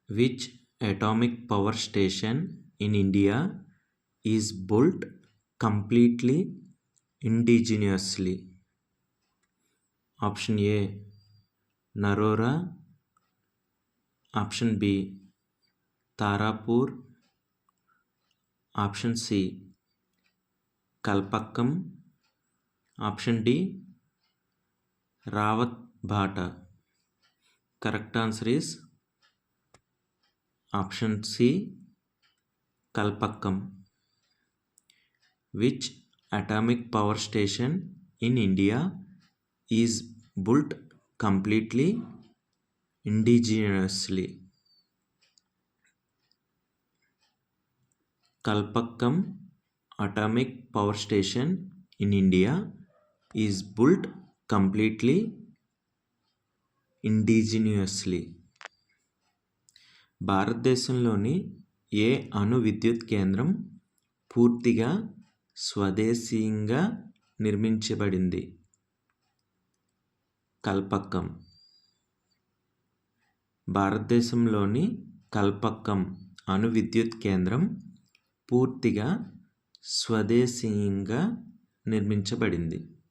Which atomic power station in India is built completely indigenously? Option A, Narora. Option B, Tarapur. Option C, Kalpakkam. Option D, Rawatbhata. Correct answer is option C, Kalpakkam. Which atomic power station in India is built completely indigenously? Kalpakkam atomic power station in India is built completely indigenously. భారతదేశంలోని ఏ అణు విద్యుత్ కేంద్రం పూర్తిగా స్వదేశీయంగా నిర్మించబడింది? కల్పక్కం. భారతదేశంలోని కల్పక్కం అణు విద్యుత్ కేంద్రం పూర్తిగా స్వదేశీయంగా నిర్మించబడింది.